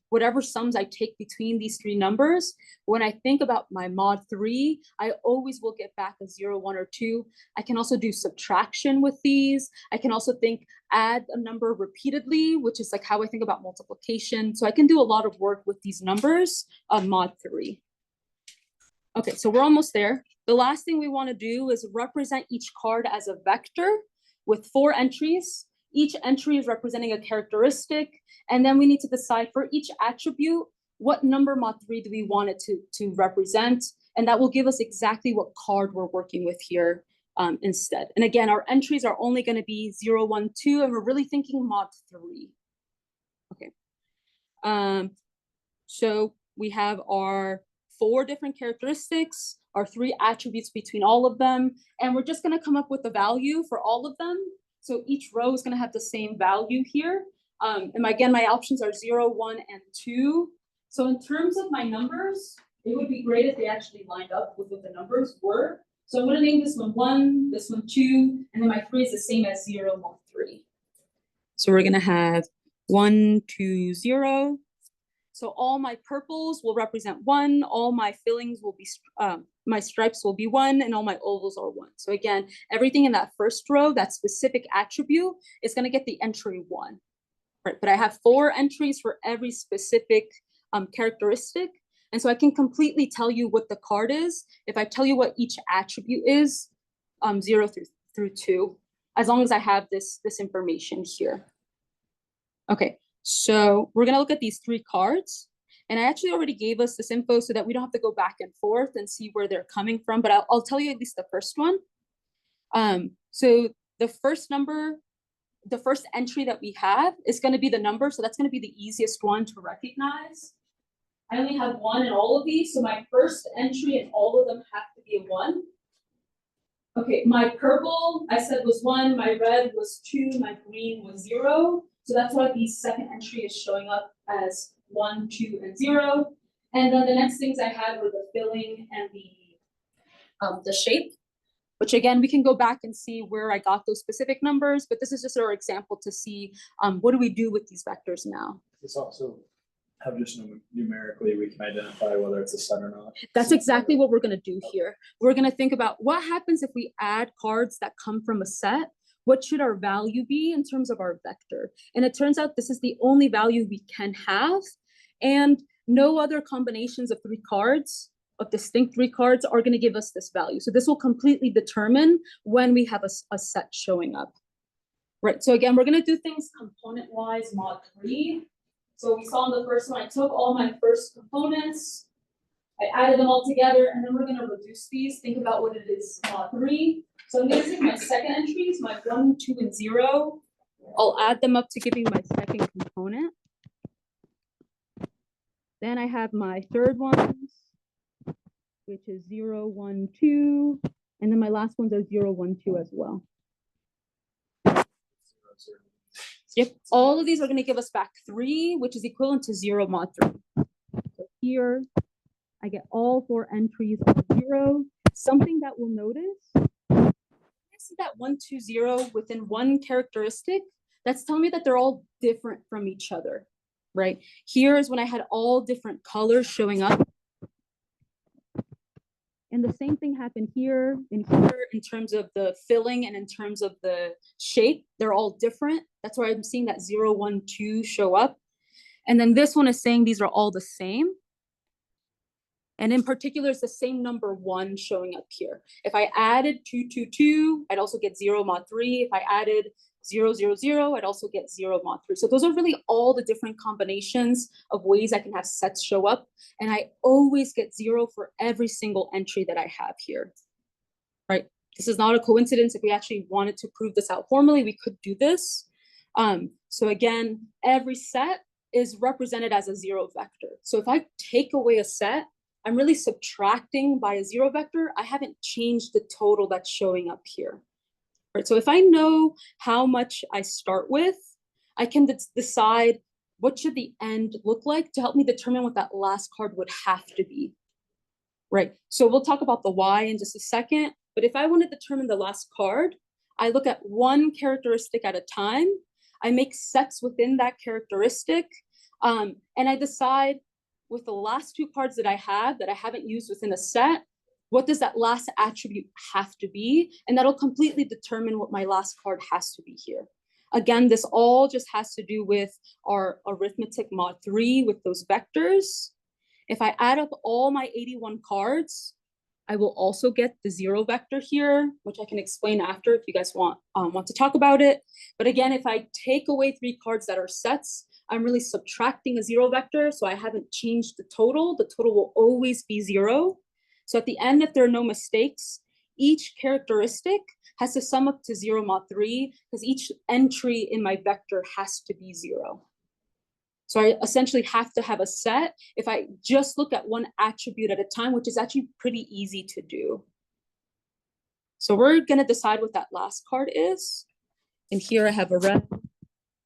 whatever sums I take between these 3 numbers. When I think about my mod 3, I always will get back a 0, 1, or 2. I can also do subtraction with these. I can also add a number repeatedly, which is like how I think about multiplication. So I can do a lot of work with these numbers on mod 3. Okay, so we're almost there. The last thing we want to do is represent each card as a vector with 4 entries. Each entry is representing a characteristic, and then we need to decide for each attribute what number mod 3 do we want it to represent, and that will give us exactly what card we're working with here instead. And again, our entries are only going to be 0, 1, 2, and we're really thinking mod 3. Okay. So we have our 4 different characteristics, our 3 attributes between all of them, and we're just going to come up with a value for all of them. So each row is going to have the same value here. And again, my options are 0, 1, and 2. So in terms of my numbers, it would be great if they actually lined up with what the numbers were. So I'm going to name this one 1, this one 2, and then my 3 is the same as 0, 1, 3. So we're going to have 1, 2, 0. So all my purples will represent 1, all my fillings will be, my stripes will be 1, and all my ovals are 1. So again, everything in that first row, that specific attribute, is going to get the entry 1. Right, but I have 4 entries for every specific characteristic. And so I can completely tell you what the card is if I tell you what each attribute is, 0 through 2, as long as I have this information here. Okay. So we're going to look at these 3 cards, and I actually already gave us this info so that we don't have to go back and forth and see where they're coming from, but I'll tell you at least the first one. So the first number, the first entry that we have is going to be the number, so that's going to be the easiest one to recognize. I only have 1 in all of these, so my first entry in all of them have to be a 1. Okay, my purple I said was 1, my red was 2, my green was 0. So that's why the second entry is showing up as 1, 2, and 0. And then the next things I had were the filling and the shape, which again, we can go back and see where I got those specific numbers, but this is just our example to see what do we do with these vectors now. It's also how just numerically we can identify whether it's a set or not. That's exactly what we're going to do here. We're going to think about what happens if we add cards that come from a set. What should our value be in terms of our vector? And it turns out this is the only value we can have, and no other combinations of 3 cards, of distinct 3 cards, are going to give us this value. So this will completely determine when we have a set showing up. Right, so again, we're going to do things component-wise, mod 3. So we saw in the first one, I took all my first components, I added them all together, and then we're going to reduce these. Think about what it is, mod 3. So I'm going to take my second entries, my 1, 2, and 0. I'll add them up to give me my second component. Then I have my third ones, which is 0, 1, 2. And then my last ones are 0, 1, 2 as well. Yep, all of these are going to give us back 3, which is equivalent to 0 mod 3. So here I get all 4 entries are 0. Something that we'll notice, I see that 1, 2, 0 within one characteristic. That's telling me that they're all different from each other, right? Here is when I had all different colors showing up. And the same thing happened here and here in terms of the filling and in terms of the shape. They're all different. That's why I'm seeing that 0, 1, 2 show up. And then this one is saying these are all the same. And in particular, it's the same number 1 showing up here. If I added 2, 2, 2, I'd also get 0 mod 3. If I added 0, 0, 0, I'd also get 0 mod 3. So those are really all the different combinations of ways I can have sets show up. And I always get 0 for every single entry that I have here, right? This is not a coincidence. If we actually wanted to prove this out formally, we could do this. So again, every set is represented as a 0 vector. So if I take away a set, I'm really subtracting by a 0 vector. I haven't changed the total that's showing up here. Right, so if I know how much I start with, I can decide what should the end look like to help me determine what that last card would have to be. Right, so we'll talk about the why in just a second, but if I want to determine the last card, I look at one characteristic at a time. I make sets within that characteristic, and I decide with the last 2 cards that I have that I haven't used within a set, what does that last attribute have to be? And that'll completely determine what my last card has to be here. Again, this all just has to do with our arithmetic mod 3 with those vectors. If I add up all my 81 cards, I will also get the 0 vector here, which I can explain after if you guys want to talk about it. But again, if I take away 3 cards that are sets, I'm really subtracting a 0 vector, so I haven't changed the total. The total will always be 0. So at the end, if there are no mistakes, each characteristic has to sum up to 0 mod 3 because each entry in my vector has to be 0. So I essentially have to have a set if I just look at one attribute at a time, which is actually pretty easy to do. So we're going to decide what that last card is. And here I have a red,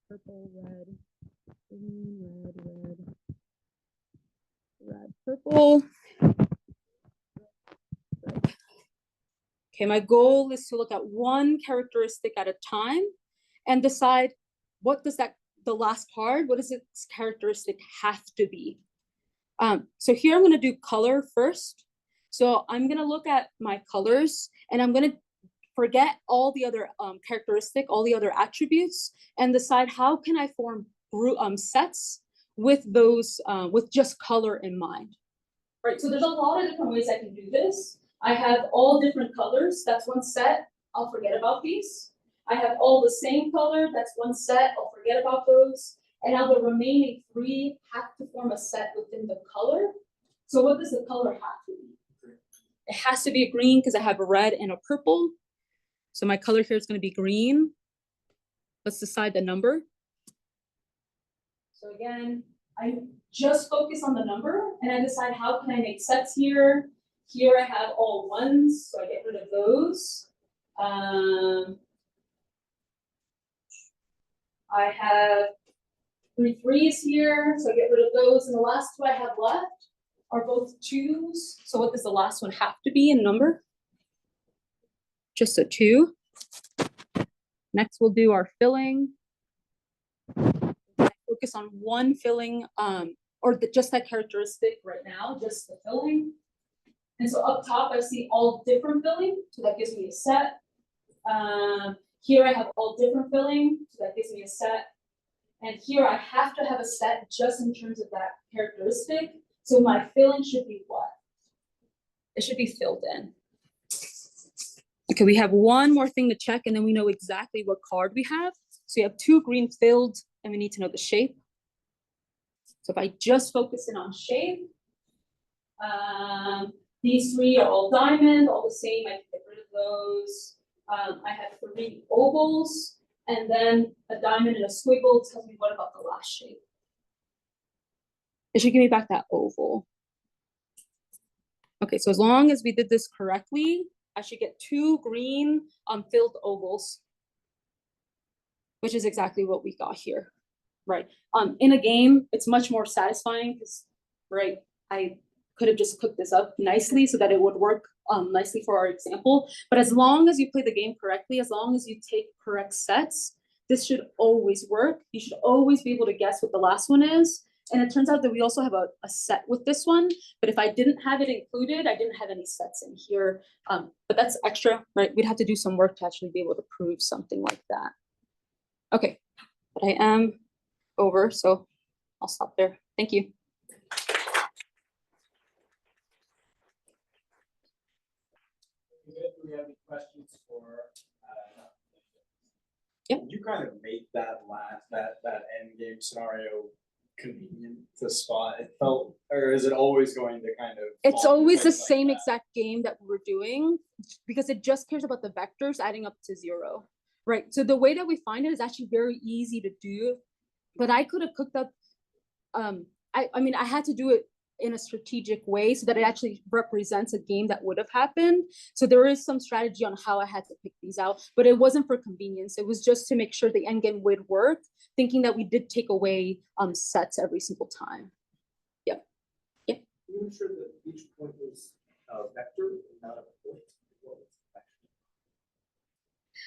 purple, red, green, red, purple. Okay, my goal is to look at one characteristic at a time and decide what does the last card, what does its characteristic have to be? So here I'm gonna do color first. So I'm gonna look at my colors and I'm gonna forget all the other all the other attributes and decide how can I form sets with those, with just color in mind. Right, so there's a lot of different ways I can do this. I have all different colors, that's one set, I'll forget about these. I have all the same color, that's one set, I'll forget about those. And now the remaining 3 have to form a set within the color. So what does the color have to be? It has to be a green because I have a red and a purple. So my color here is going to be green. Let's decide the number. So again, I just focus on the number and I decide how can I make sets here. Here I have all 1s, so I get rid of those. I have 3 3s here, so I get rid of those. And the last 2 I have left are both 2s. So what does the last one have to be in number? Just a 2. Next, we'll do our filling. Focus on one filling, or just that characteristic right now, just the filling. And so up top, I see all different filling, so that gives me a set. Here I have all different filling, so that gives me a set. And here I have to have a set just in terms of that characteristic. So my filling should be what? It should be filled in. Okay, we have one more thing to check and then we know exactly what card we have. So you have 2 green filled and we need to know the shape. So if I just focus in on shape, these 3 are all diamond, all the same, I can get rid of those. I have 3 ovals, and then a diamond and a squiggle tells me what about the last shape. It should give me back that oval. Okay, so as long as we did this correctly, I should get 2 green filled ovals, which is exactly what we got here, right? In a game, it's much more satisfying because, right, I could have just cooked this up nicely so that it would work nicely for our example. But as long as you play the game correctly, as long as you take correct sets, this should always work. You should always be able to guess what the last one is. And it turns out that we also have a set with this one, but if I didn't have it included, I didn't have any sets in here. But that's extra, right? We'd have to do some work to actually be able to prove something like that. Okay, but I am over, so I'll stop there. Thank you. Do we have any questions for? Did you kind of make that end game scenario convenient to spot? It felt, or is it always going to kind of? It's fall into always the place like same that? exact game that we're doing because it just cares about the vectors adding up to 0, right? So the way that we find it is actually very easy to do, but I could have cooked up, I mean, I had to do it in a strategic way so that it actually represents a game that would have happened. So there is some strategy on how I had to pick these out, but it wasn't for convenience. It was just to make sure the end game would work, thinking that we did take away sets every single time. Yep. Yep. You ensure that each point is a vector and not a point.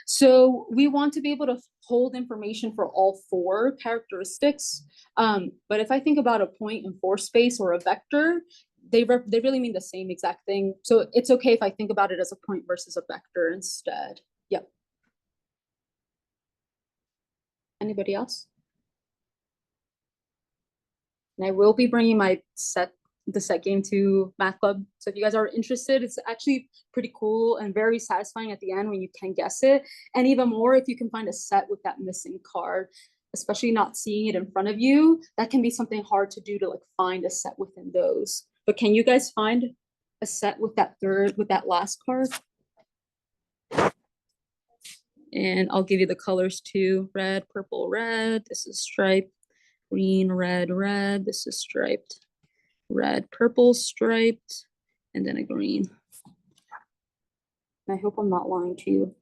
So we want to be able to hold information for all 4 characteristics. But if I think about a point in 4 space or a vector, they really mean the same exact thing. So it's okay if I think about it as a point versus a vector instead. Yep. Anybody else? And I will be bringing the set game to Math Club. So if you guys are interested, it's actually pretty cool and very satisfying at the end when you can guess it. And even more if you can find a set with that missing card, especially not seeing it in front of you. That can be something hard to do to like find a set within those. But can you guys find a set with that last card? And I'll give you the colors too. Red, purple, red. This is striped. Green, red, red. This is striped. Red, purple, striped, and then a green. I hope I'm not lying to you.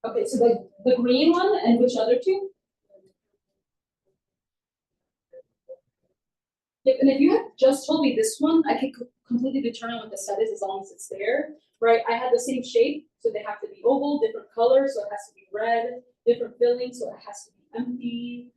Okay, so the green one and which other 2? Yep, and if you had just told me this one, I could completely determine what the set is as long as it's there, right? I had the same shape, so they have to be oval, different color, so it has to be red, different filling, so it has to be empty.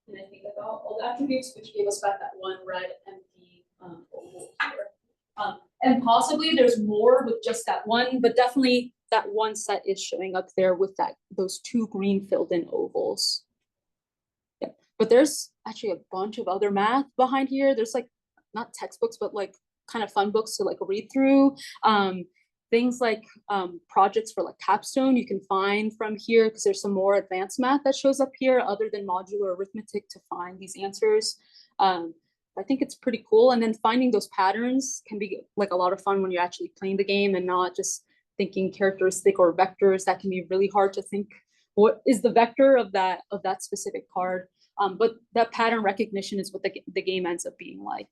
And I think about all the attributes, which gave us back that one red, empty, oval here. And possibly there's more with just that one, but definitely that one set is showing up there with those 2 green filled in ovals. Yep. But there's actually a bunch of other math behind here. There's like not textbooks, but like kind of fun books to like read through. Things like projects for like capstone you can find from here because there's some more advanced math that shows up here other than modular arithmetic to find these answers. I think it's pretty cool. And then finding those patterns can be like a lot of fun when you're actually playing the game and not just thinking characteristic or vectors. That can be really hard to think what is the vector of that specific card. But that pattern recognition is what the game ends up being like.